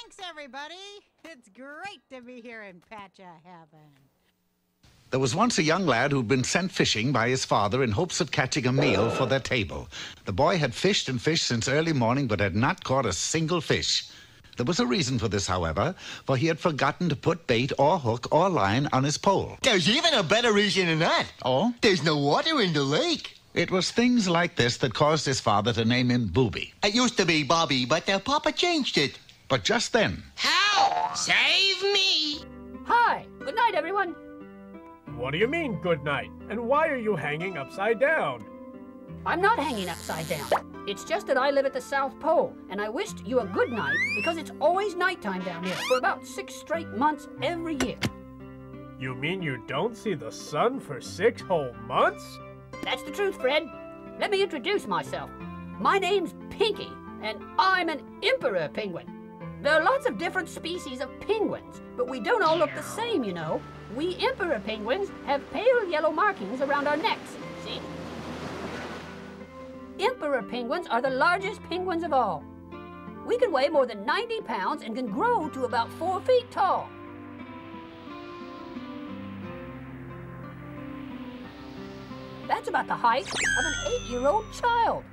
Thanks, everybody. It's great to be here in Patcha Heaven. There was once a young lad who'd been sent fishing by his father in hopes of catching a meal for their table. The boy had fished and fished since early morning, but had not caught a single fish. There was a reason for this, however, for he had forgotten to put bait or hook or line on his pole. There's even a better reason than that. Oh? There's no water in the lake. It was things like this that caused his father to name him Blooby. It used to be Bobby, but Papa changed it. But just then... Help! Save me! Hi! Good night, everyone! What do you mean, good night? And why are you hanging upside down? I'm not hanging upside down. It's just that I live at the South Pole, and I wished you a good night because it's always nighttime down here for about 6 straight months every year. You mean you don't see the sun for 6 whole months? That's the truth, Fred. Let me introduce myself. My name's Pinky, and I'm an emperor penguin. There are lots of different species of penguins, but we don't all look the same, you know. We emperor penguins have pale yellow markings around our necks, see? Emperor penguins are the largest penguins of all. We can weigh more than 90 pounds and can grow to about 4 feet tall. That's about the height of an 8-year-old child.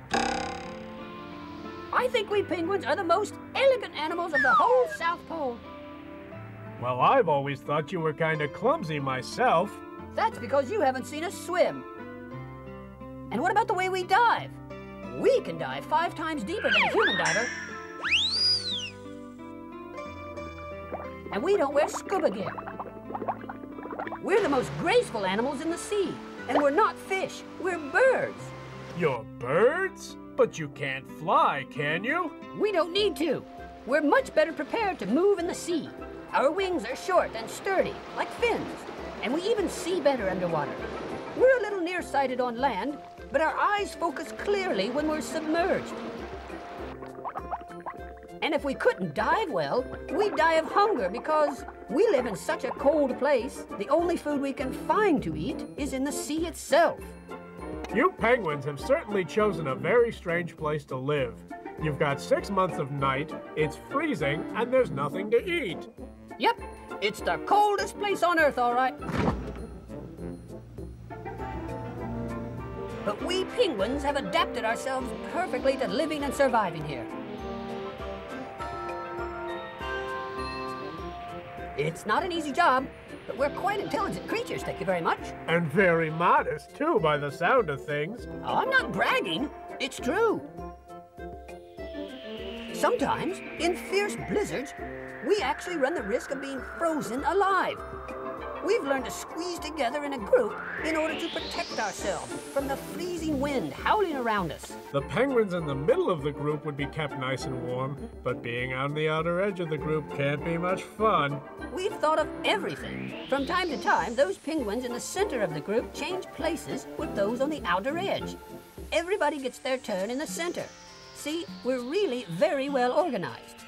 I think we penguins are the most elegant animals of the whole South Pole. Well, I've always thought you were kind of clumsy myself. That's because you haven't seen us swim. And what about the way we dive? We can dive 5 times deeper than a human diver. And we don't wear scuba gear. We're the most graceful animals in the sea. And we're not fish, we're birds. You're birds? But you can't fly, can you? We don't need to. We're much better prepared to move in the sea. Our wings are short and sturdy, like fins. And we even see better underwater. We're a little nearsighted on land, but our eyes focus clearly when we're submerged. And if we couldn't dive well, we'd die of hunger because we live in such a cold place, the only food we can find to eat is in the sea itself. You penguins have certainly chosen a very strange place to live. You've got 6 months of night, it's freezing, and there's nothing to eat. Yep, it's the coldest place on Earth, all right. But we penguins have adapted ourselves perfectly to living and surviving here. It's not an easy job, but we're quite intelligent creatures, thank you very much. And very modest, too, by the sound of things. Oh, I'm not bragging. It's true. Sometimes, in fierce blizzards, we actually run the risk of being frozen alive. We've learned to squeeze together in a group in order to protect ourselves from the freezing wind howling around us. The penguins in the middle of the group would be kept nice and warm, but being on the outer edge of the group can't be much fun. We've thought of everything. From time to time, those penguins in the center of the group change places with those on the outer edge. Everybody gets their turn in the center. See, we're really very well organized.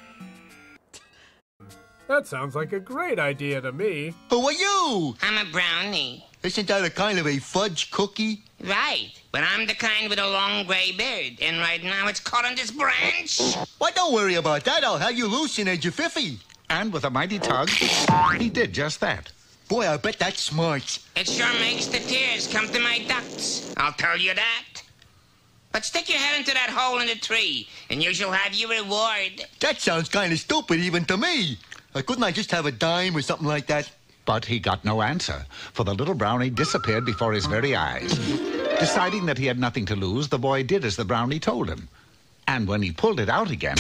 That sounds like a great idea to me. Who are you? I'm a brownie. Isn't that a kind of a fudge cookie? Right, but I'm the kind with a long gray beard, and right now it's caught on this branch. Why, don't worry about that. I'll have you loose in a jiffy. And with a mighty tug, he did just that. Boy, I bet that's smart. It sure makes the tears come to my ducts, I'll tell you that. But stick your head into that hole in the tree, and you shall have your reward. That sounds kind of stupid even to me. Couldn't I just have a dime or something like that? But he got no answer, for the little brownie disappeared before his very eyes. Deciding that he had nothing to lose, the boy did as the brownie told him. And when he pulled it out again,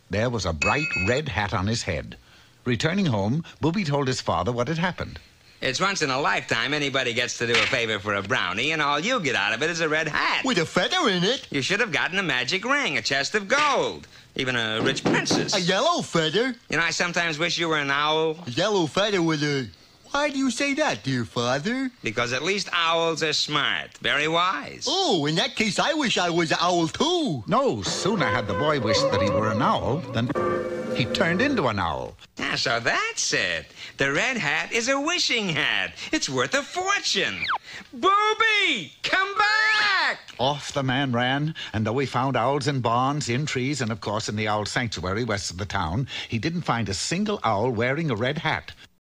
there was a bright red hat on his head. Returning home, Blooby told his father what had happened. It's once in a lifetime anybody gets to do a favor for a brownie, and all you get out of it is a red hat. With a feather in it? You should have gotten a magic ring, a chest of gold, even a rich princess. A yellow feather? You know, I sometimes wish you were an owl. A yellow feather with a... Why do you say that, dear father? Because at least owls are smart, very wise. Oh, in that case, I wish I was an owl, too. No sooner had the boy wished that he were an owl than he turned into an owl. Ah, so that's it. The red hat is a wishing hat. It's worth a fortune. Booby, come back! hat! Off the man ran, and though he found owls in barns, in trees, and of course in the owl sanctuary west of the town, he didn't find a single owl wearing a red hat.